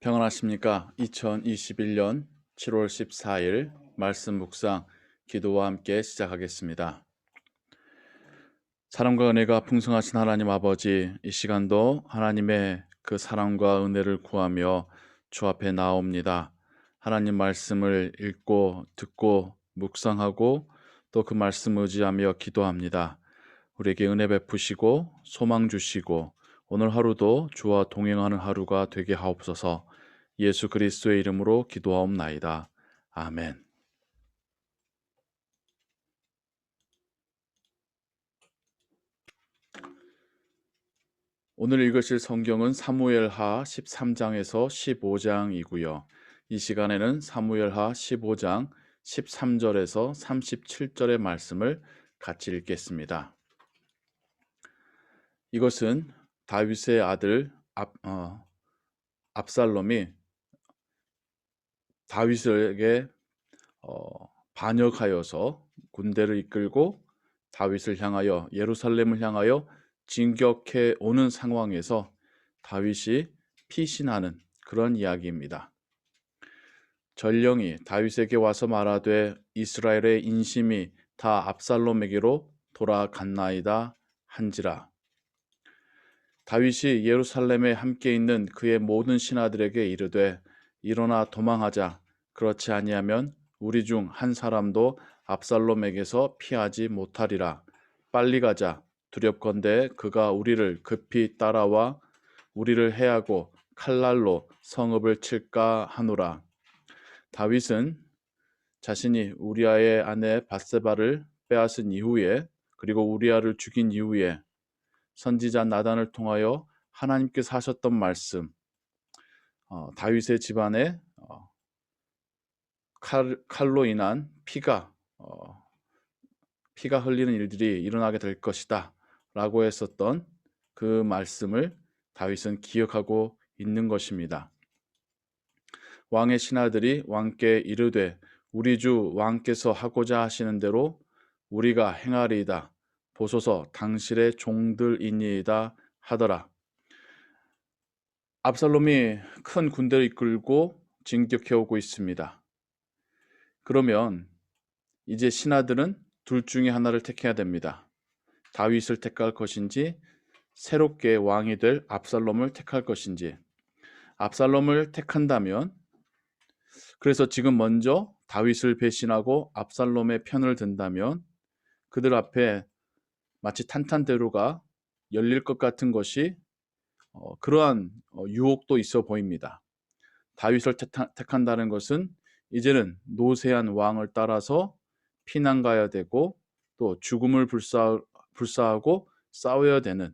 평안하십니까? 2021년 7월 14일 말씀 묵상 기도와 함께 시작하겠습니다. 사랑과 은혜가 풍성하신 하나님 아버지, 이 시간도 하나님의 그 사랑과 은혜를 구하며 주 앞에 나옵니다. 하나님 말씀을 읽고 듣고 묵상하고 또 그 말씀 의지하며 기도합니다. 우리에게 은혜 베푸시고 소망 주시고 오늘 하루도 주와 동행하는 하루가 되게 하옵소서. 예수 그리스도의 이름으로 기도하옵나이다. 아멘. 오늘 읽으실 성경은 사무엘하 13장에서 15장이고요. 이 시간에는 사무엘하 15장 13절에서 37절의 말씀을 같이 읽겠습니다. 이것은 다윗의 아들 압살롬이 다윗에게 반역하여서 군대를 이끌고 다윗을 향하여 예루살렘을 향하여 진격해 오는 상황에서 다윗이 피신하는 그런 이야기입니다. 전령이 다윗에게 와서 말하되 이스라엘의 인심이 다 압살롬에게로 돌아갔나이다 한지라. 다윗이 예루살렘에 함께 있는 그의 모든 신하들에게 이르되 일어나 도망하자. 그렇지 아니하면 우리 중 한 사람도 압살롬에게서 피하지 못하리라. 빨리 가자. 두렵건대 그가 우리를 급히 따라와 우리를 해하고 칼날로 성읍을 칠까 하노라. 다윗은 자신이 우리아의 아내 밧세바를 빼앗은 이후에 그리고 우리아를 죽인 이후에 선지자 나단을 통하여 하나님께서 하셨던 말씀, 다윗의 집안에 칼로 인한 피가 흘리는 일들이 일어나게 될 것이다 라고 했었던 그 말씀을 다윗은 기억하고 있는 것입니다. 왕의 신하들이 왕께 이르되 우리 주 왕께서 하고자 하시는 대로 우리가 행하리이다. 보소서 당신의 종들이니이다 하더라. 압살롬이 큰 군대를 이끌고 진격해 오고 있습니다. 그러면 이제 신하들은 둘 중에 하나를 택해야 됩니다. 다윗을 택할 것인지 새롭게 왕이 될 압살롬을 택할 것인지. 압살롬을 택한다면 그래서 지금 먼저 다윗을 배신하고 압살롬의 편을 든다면 그들 앞에 마치 탄탄대로가 열릴 것 같은 것이 그러한 유혹도 있어 보입니다. 다윗을 택한다는 것은 이제는 노쇠한 왕을 따라서 피난 가야 되고 또 죽음을 불사하고 싸워야 되는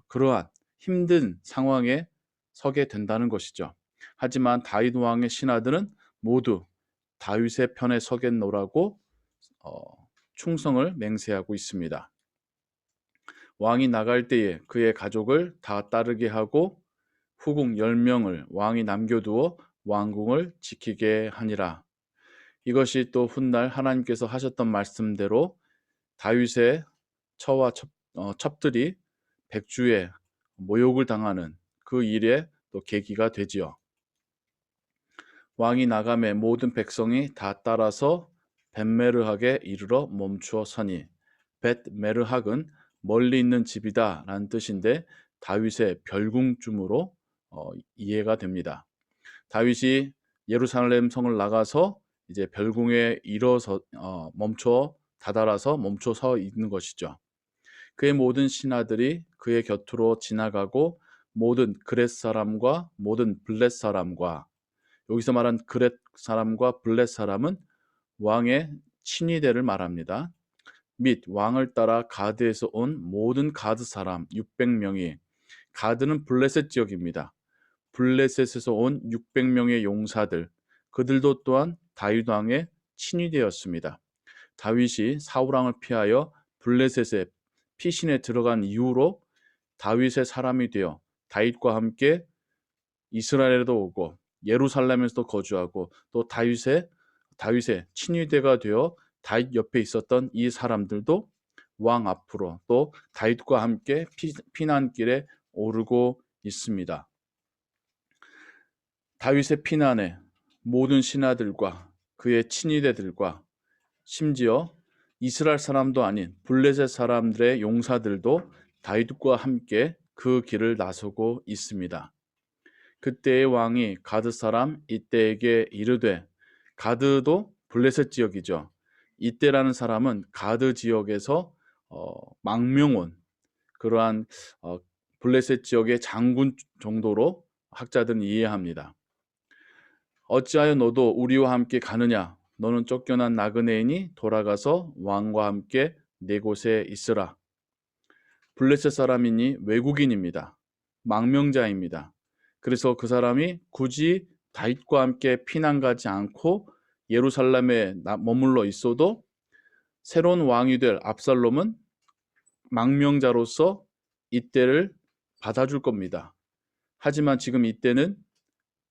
그러한 힘든 상황에 서게 된다는 것이죠. 하지만 다윗 왕의 신하들은 모두 다윗의 편에 서겠노라고 충성을 맹세하고 있습니다. 왕이 나갈 때에 그의 가족을 다 따르게 하고 후궁 10명을 왕이 남겨두어 왕궁을 지키게 하니라. 이것이 또 훗날 하나님께서 하셨던 말씀대로 다윗의 처와 첩들이 백주에 모욕을 당하는 그 일에 또 계기가 되지요. 왕이 나감에 모든 백성이 다 따라서 벳메르학에 이르러 멈추어 서니 벳메르학은 멀리 있는 집이다 라는 뜻인데 다윗의 별궁쯤으로 이해가 됩니다. 다윗이 예루살렘 성을 나가서 이제 별궁에 멈춰 다다라서 멈춰 서 있는 것이죠. 그의 모든 신하들이 그의 곁으로 지나가고 모든 그렛 사람과 모든 블렛 사람과 여기서 말한 그렛 사람과 블렛 사람은 왕의 친위대를 말합니다. 및 왕을 따라 가드에서 온 모든 가드 사람 600명이 가드는 블레셋 지역입니다. 블레셋에서 온 600명의 용사들, 그들도 또한 다윗 왕의 친위대였습니다. 다윗이 사울 왕을 피하여 블레셋에 피신에 들어간 이후로 다윗의 사람이 되어 다윗과 함께 이스라엘에도 오고 예루살렘에서도 거주하고 또 다윗의 친위대가 되어 다윗 옆에 있었던 이 사람들도 왕 앞으로 또 다윗과 함께 피난길에 오르고 있습니다. 다윗의 피난에 모든 신하들과 그의 친위대들과 심지어 이스라엘 사람도 아닌 블레셋 사람들의 용사들도 다윗과 함께 그 길을 나서고 있습니다. 그때의 왕이 가드 사람 이때에게 이르되, 가드도 블레셋 지역이죠. 이때라는 사람은 가드 지역에서 망명온 그러한 블레셋 지역의 장군 정도로 학자들은 이해합니다. 어찌하여 너도 우리와 함께 가느냐? 너는 쫓겨난 나그네이니 돌아가서 왕과 함께 네 곳에 있으라. 블레셋 사람이니 외국인입니다. 망명자입니다. 그래서 그 사람이 굳이 다윗과 함께 피난 가지 않고 예루살렘에 머물러 있어도 새로운 왕이 될 압살롬은 망명자로서 이때를 받아줄 겁니다. 하지만 지금 이때는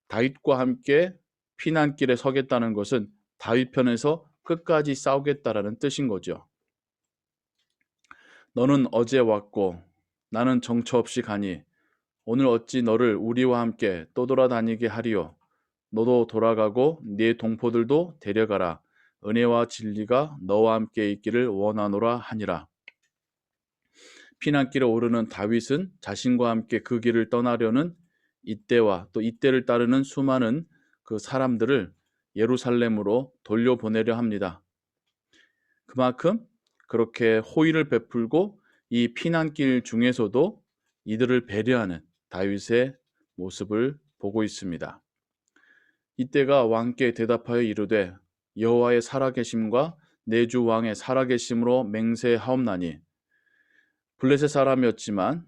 다윗과 함께 피난길에 서겠다는 것은 다윗 편에서 끝까지 싸우겠다라는 뜻인 거죠. 너는 어제 왔고 나는 정처 없이 가니 오늘 어찌 너를 우리와 함께 떠돌아다니게 하리요. 너도 돌아가고 네 동포들도 데려가라. 은혜와 진리가 너와 함께 있기를 원하노라 하니라. 피난길에 오르는 다윗은 자신과 함께 그 길을 떠나려는 이때와 또 이때를 따르는 수많은 그 사람들을 예루살렘으로 돌려보내려 합니다. 그만큼 그렇게 호의를 베풀고 이 피난길 중에서도 이들을 배려하는 다윗의 모습을 보고 있습니다. 이때가 왕께 대답하여 이르되, 여호와의 살아계심과 내 주 왕의 살아계심으로 맹세하옵나니, 블레셋 사람이었지만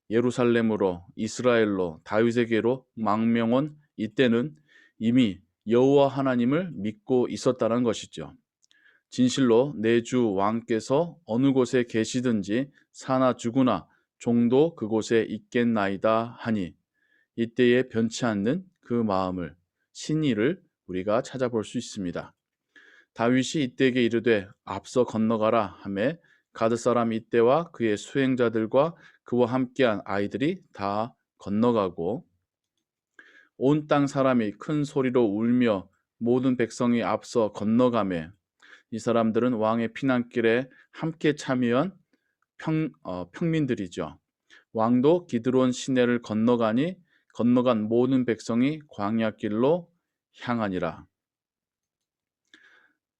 예루살렘으로 이스라엘로 다윗에게로 망명온 이때는 이미 여호와 하나님을 믿고 있었다는 것이죠. 진실로 내 주 왕께서 어느 곳에 계시든지 사나 죽으나 종도 그곳에 있겠나이다 하니, 이때에 변치 않는 그 마음을, 신의를 우리가 찾아볼 수 있습니다. 다윗이 이때에게 이르되 앞서 건너가라 하매 가드 사람 이때와 그의 수행자들과 그와 함께한 아이들이 다 건너가고, 온 땅 사람이 큰 소리로 울며 모든 백성이 앞서 건너가매 이 사람들은 왕의 피난길에 함께 참여한 평민들이죠. 왕도 기드론 시내를 건너간 모든 백성이 광야길로 향하니라.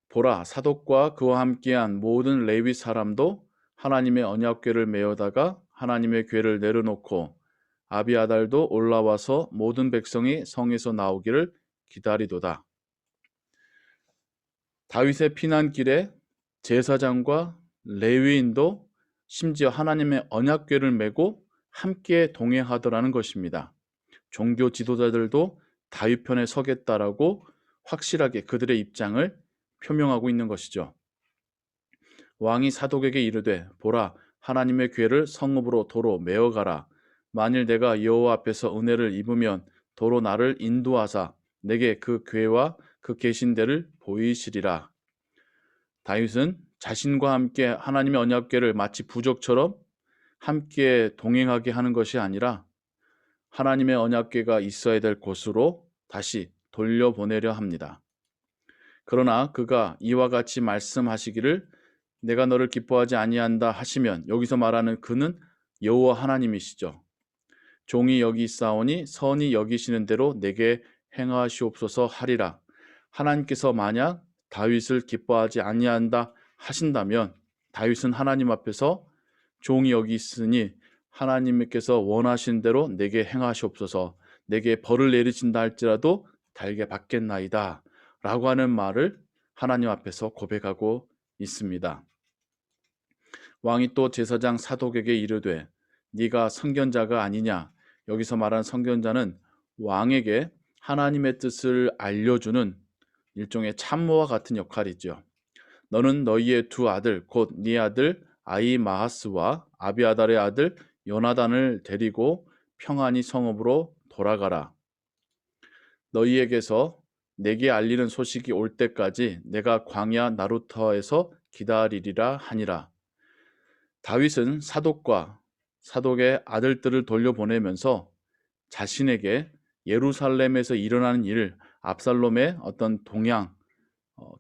보라, 사독과 그와 함께한 모든 레위 사람도 하나님의 언약궤를 메어다가 하나님의 궤를 내려놓고 아비아달도 올라와서 모든 백성이 성에서 나오기를 기다리도다. 다윗의 피난길에 제사장과 레위인도 심지어 하나님의 언약궤를 메고 함께 동행하더라는 것입니다. 종교 지도자들도 다윗 편에 서겠다라고 확실하게 그들의 입장을 표명하고 있는 것이죠. 왕이 사독에게 이르되, 보라, 하나님의 궤를 성읍으로 도로 메어가라. 만일 내가 여호와 앞에서 은혜를 입으면 도로 나를 인도하사 내게 그 궤와 그 계신 데를 보이시리라. 다윗은 자신과 함께 하나님의 언약궤를 마치 부족처럼 함께 동행하게 하는 것이 아니라 하나님의 언약궤가 있어야 될 곳으로 다시 돌려보내려 합니다. 그러나 그가 이와 같이 말씀하시기를 내가 너를 기뻐하지 아니한다 하시면, 여기서 말하는 그는 여호와 하나님이시죠. 종이 여기 있사오니 선히 여기시는 대로 내게 행하시옵소서 하리라. 하나님께서 만약 다윗을 기뻐하지 아니한다 하신다면 다윗은 하나님 앞에서 종이 여기 있으니 하나님께서 원하신 대로 내게 행하시옵소서, 내게 벌을 내리신다 할지라도 달게 받겠나이다 라고 하는 말을 하나님 앞에서 고백하고 있습니다. 왕이 또 제사장 사독에게 이르되, 네가 선견자가 아니냐. 여기서 말하는 선견자는 왕에게 하나님의 뜻을 알려주는 일종의 참모와 같은 역할이죠. 너는 너희의 두 아들 곧 네 아들 아히마하스와 아비아달의 아들 요나단을 데리고 평안히 성읍으로 돌아가라. 너희에게서 내게 알리는 소식이 올 때까지 내가 광야 나루터에서 기다리리라 하니라. 다윗은 사독과 사독의 아들들을 돌려보내면서 자신에게 예루살렘에서 일어나는 일, 압살롬의 어떤 동향,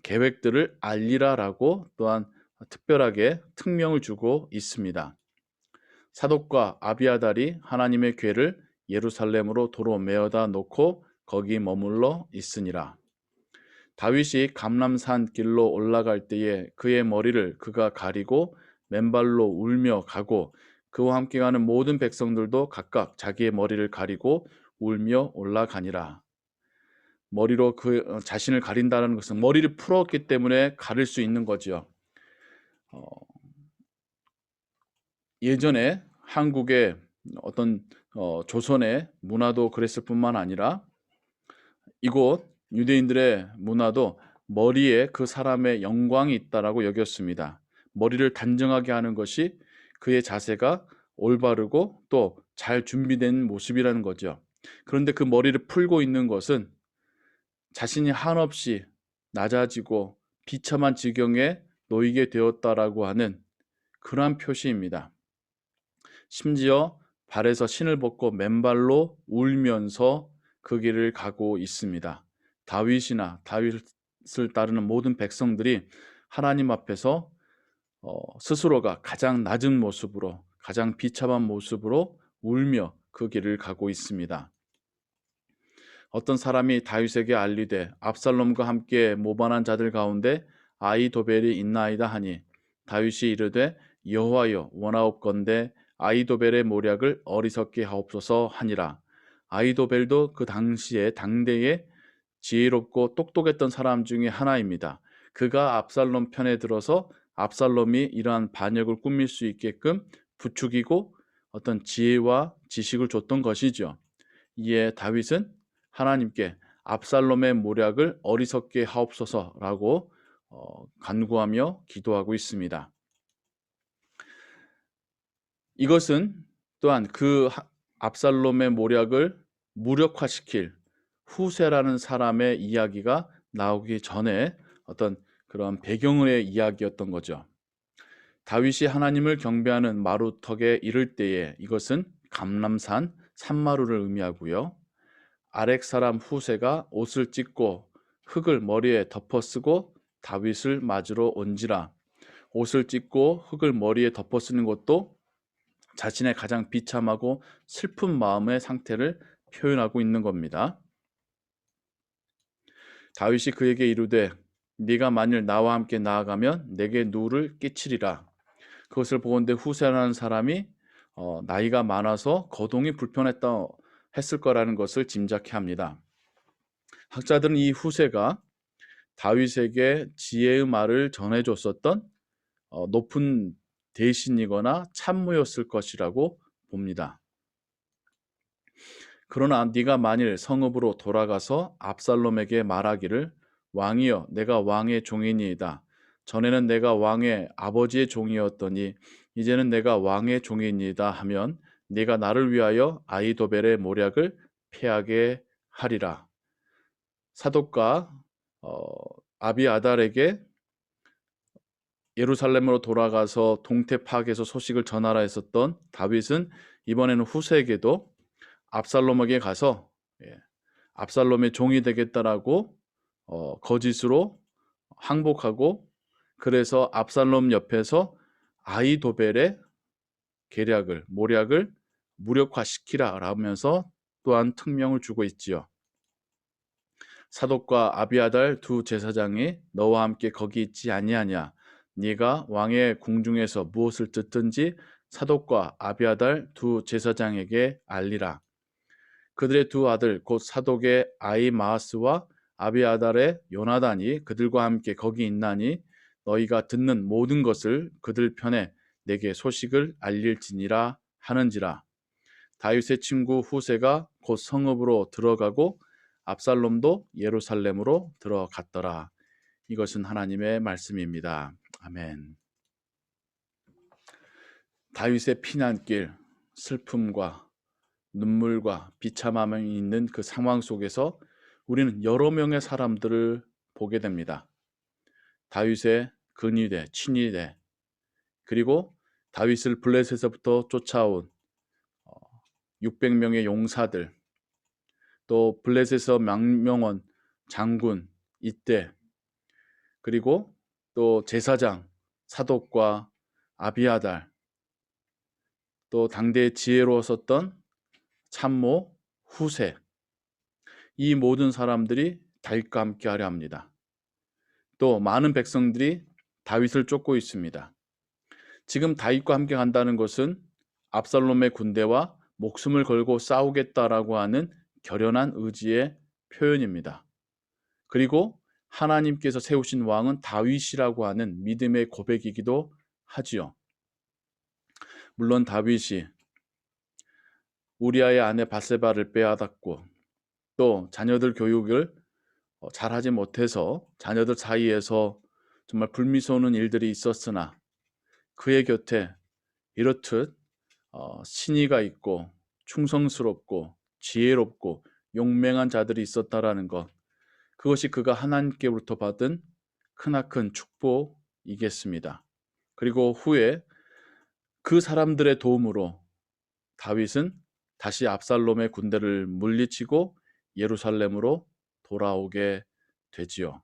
계획들을 알리라라고 또한 특별하게 특명을 주고 있습니다. 사독과 아비아달이 하나님의 궤를 예루살렘으로 도로 메어다 놓고 거기 머물러 있으니라. 다윗이 감람산 길로 올라갈 때에 그의 머리를 그가 가리고 맨발로 울며 가고 그와 함께 가는 모든 백성들도 각각 자기의 머리를 가리고 울며 올라가니라. 머리로 그 자신을 가린다는 것은 머리를 풀었기 때문에 가릴 수 있는 거지요. 예전에 한국의 어떤 조선의 문화도 그랬을 뿐만 아니라 이곳 유대인들의 문화도 머리에 그 사람의 영광이 있다라고 여겼습니다. 머리를 단정하게 하는 것이 그의 자세가 올바르고 또 잘 준비된 모습이라는 거죠. 그런데 그 머리를 풀고 있는 것은 자신이 한없이 낮아지고 비참한 지경에 놓이게 되었다라고 하는 그러한 표시입니다. 심지어 발에서 신을 벗고 맨발로 울면서 그 길을 가고 있습니다. 다윗이나 다윗을 따르는 모든 백성들이 하나님 앞에서 스스로가 가장 낮은 모습으로 가장 비참한 모습으로 울며 그 길을 가고 있습니다. 어떤 사람이 다윗에게 알리되 압살롬과 함께 모반한 자들 가운데 아히도벨이 있나이다 하니 다윗이 이르되 여호와여 원하옵건대 아히도벨의 모략을 어리석게 하옵소서 하니라. 아히도벨도 그 당시에 당대에 지혜롭고 똑똑했던 사람 중에 하나입니다. 그가 압살롬 편에 들어서 압살롬이 이러한 반역을 꾸밀 수 있게끔 부추기고 어떤 지혜와 지식을 줬던 것이죠. 이에 다윗은 하나님께 압살롬의 모략을 어리석게 하옵소서라고 간구하며 기도하고 있습니다. 이것은 또한 그 압살롬의 모략을 무력화시킬 후세라는 사람의 이야기가 나오기 전에 어떤 그런 배경의 이야기였던 거죠. 다윗이 하나님을 경배하는 마루턱에 이를 때에 이것은 감람산 산마루를 의미하고요. 아렉 사람 후세가 옷을 찢고 흙을 머리에 덮어 쓰고 다윗을 맞으러 온지라. 옷을 찢고 흙을 머리에 덮어 쓰는 것도 자신의 가장 비참하고 슬픈 마음의 상태를 표현하고 있는 겁니다. 다윗이 그에게 이르되 네가 만일 나와 함께 나아가면 내게 누를 끼치리라. 그것을 보건대 후세라는 사람이 나이가 많아서 거동이 불편했다 했을 거라는 것을 짐작해 합니다. 학자들은 이 후세가 다윗에게 지혜의 말을 전해줬었던 높은 대신이거나 참모였을 것이라고 봅니다. 그러나 네가 만일 성읍으로 돌아가서 압살롬에게 말하기를 왕이여 내가 왕의 종이니이다. 전에는 내가 왕의 아버지의 종이었더니 이제는 내가 왕의 종이니이다 하면 네가 나를 위하여 아히도벨의 모략을 패하게 하리라. 사독과 아비아달에게 예루살렘으로 돌아가서 동태 파악해서 소식을 전하라 했었던 다윗은 이번에는 후세에게도 압살롬에게 가서 압살롬의 종이 되겠다라고 거짓으로 항복하고 그래서 압살롬 옆에서 아히도벨의 계략을 모략을 무력화시키라 라면서 또한 특명을 주고 있지요. 사독과 아비아달 두 제사장이 너와 함께 거기 있지 아니하냐. 네가 왕의 궁중에서 무엇을 듣든지 사독과 아비아달 두 제사장에게 알리라. 그들의 두 아들 곧 사독의 아히마아스와 아비아달의 요나단이 그들과 함께 거기 있나니 너희가 듣는 모든 것을 그들 편에 내게 소식을 알릴지니라 하는지라. 다윗의 친구 후세가 곧 성읍으로 들어가고 압살롬도 예루살렘으로 들어갔더라. 이것은 하나님의 말씀입니다. 아멘. 다윗의 피난길, 슬픔과 눈물과 비참함이 있는 그 상황 속에서 우리는 여러 명의 사람들을 보게 됩니다. 다윗의 근위대, 친위대, 그리고 다윗을 블레셋에서부터 쫓아온 600명의 용사들, 또 블레셋에서 망명원 장군 이때, 그리고 또 제사장 사독과 아비아달, 또 당대의 지혜로웠었던 참모 후세, 이 모든 사람들이 다윗과 함께 하려 합니다. 또 많은 백성들이 다윗을 쫓고 있습니다. 지금 다윗과 함께 간다는 것은 압살롬의 군대와 목숨을 걸고 싸우겠다라고 하는 결연한 의지의 표현입니다. 그리고 하나님께서 세우신 왕은 다윗이라고 하는 믿음의 고백이기도 하지요. 물론 다윗이 우리아의 아내 바세바를 빼앗았고 또 자녀들 교육을 잘하지 못해서 자녀들 사이에서 정말 불미스러운 일들이 있었으나 그의 곁에 이렇듯 신의가 있고 충성스럽고 지혜롭고 용맹한 자들이 있었다라는 것, 그것이 그가 하나님께로부터 받은 크나큰 축복이겠습니다. 그리고 후에 그 사람들의 도움으로 다윗은 다시 압살롬의 군대를 물리치고 예루살렘으로 돌아오게 되지요.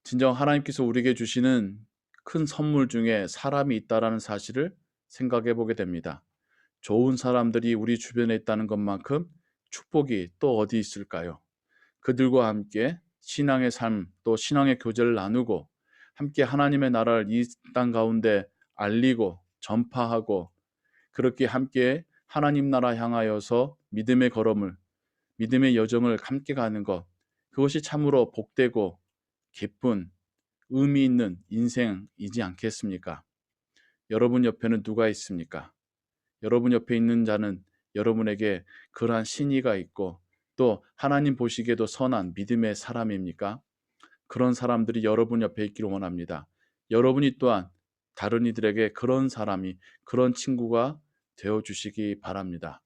진정 하나님께서 우리에게 주시는 큰 선물 중에 사람이 있다라는 사실을 생각해 보게 됩니다. 좋은 사람들이 우리 주변에 있다는 것만큼 축복이 또 어디 있을까요? 그들과 함께 신앙의 삶, 또 신앙의 교제를 나누고 함께 하나님의 나라를 이 땅 가운데 알리고 전파하고 그렇게 함께 하나님 나라 향하여서 믿음의 걸음을, 믿음의 여정을 함께 가는 것, 그것이 참으로 복되고 기쁜 의미 있는 인생이지 않겠습니까? 여러분 옆에는 누가 있습니까? 여러분 옆에 있는 자는 여러분에게 그러한 신의가 있고 또 하나님 보시기에도 선한 믿음의 사람입니까? 그런 사람들이 여러분 옆에 있기를 원합니다. 여러분이 또한 다른 이들에게 그런 사람이, 그런 친구가 되어주시기 바랍니다.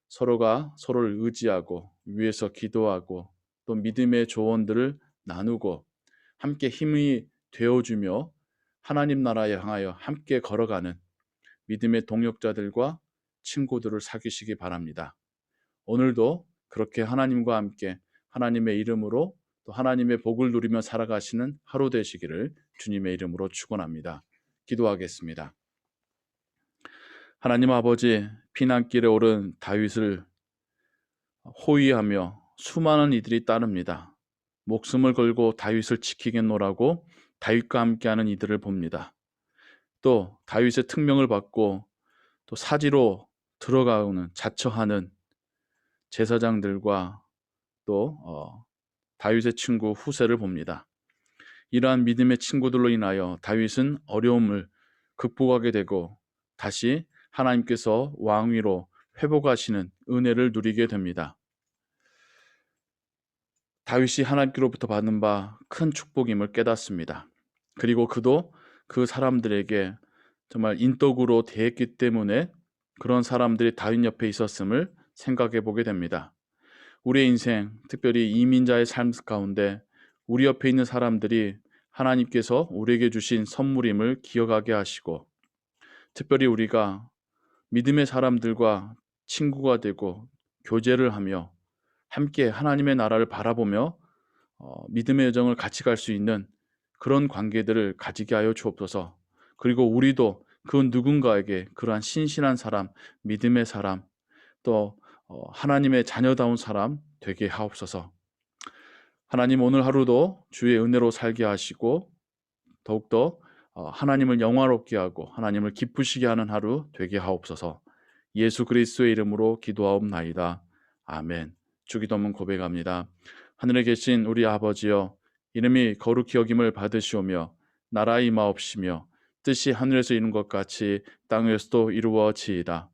서로가 서로를 의지하고 위에서 기도하고 또 믿음의 조언들을 나누고 함께 힘이 되어주며 하나님 나라에 향하여 함께 걸어가는 믿음의 동역자들과 친구들을 사귀시기 바랍니다. 오늘도 그렇게 하나님과 함께 하나님의 이름으로 또 하나님의 복을 누리며 살아가시는 하루 되시기를 주님의 이름으로 축원합니다. 기도하겠습니다. 하나님 아버지, 피난길에 오른 다윗을 호위하며 수많은 이들이 따릅니다. 목숨을 걸고 다윗을 지키겠노라고 다윗과 함께하는 이들을 봅니다. 또 다윗의 특명을 받고 또 사지로 들어가는 자처하는 제사장들과 또 다윗의 친구 후세를 봅니다. 이러한 믿음의 친구들로 인하여 다윗은 어려움을 극복하게 되고 다시 하나님께서 왕위로 회복하시는 은혜를 누리게 됩니다. 다윗이 하나님께로부터 받는 바 큰 축복임을 깨닫습니다. 그리고 그도 그 사람들에게 정말 인덕으로 대했기 때문에 그런 사람들이 다윗 옆에 있었음을 생각해 보게 됩니다. 우리의 인생, 특별히 이민자의 삶 가운데 우리 옆에 있는 사람들이 하나님께서 우리에게 주신 선물임을 기억하게 하시고 특별히 우리가 믿음의 사람들과 친구가 되고 교제를 하며 함께 하나님의 나라를 바라보며 믿음의 여정을 같이 갈 수 있는 그런 관계들을 가지게 하여 주옵소서. 그리고 우리도 그 누군가에게 그러한 신실한 사람, 믿음의 사람, 또 하나님의 자녀다운 사람 되게 하옵소서. 하나님 오늘 하루도 주의 은혜로 살게 하시고 더욱더 하나님을 영화롭게 하고 하나님을 기쁘시게 하는 하루 되게 하옵소서. 예수 그리스도의 이름으로 기도하옵나이다. 아멘. 주기도문 고백합니다. 하늘에 계신 우리 아버지여, 이름이 거룩히 여김을 받으시오며 나라의 임하옵시며 뜻이 하늘에서 이룬 것 같이 땅에서도 이루어지이다.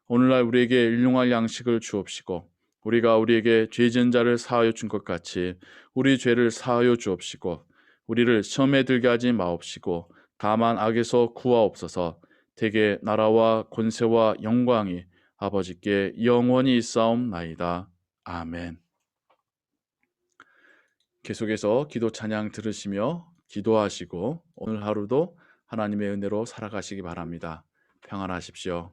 오늘날 우리에게 일용할 양식을 주옵시고 우리가 우리에게 죄 지은 자를 사하여 준 것 같이 우리 죄를 사하여 주옵시고 우리를 시험에 들게 하지 마옵시고 다만 악에서 구하옵소서. 대개 나라와 권세와 영광이 아버지께 영원히 있사옵나이다. 아멘. 계속해서 기도 찬양 들으시며 기도하시고 오늘 하루도 하나님의 은혜로 살아가시기 바랍니다. 평안하십시오.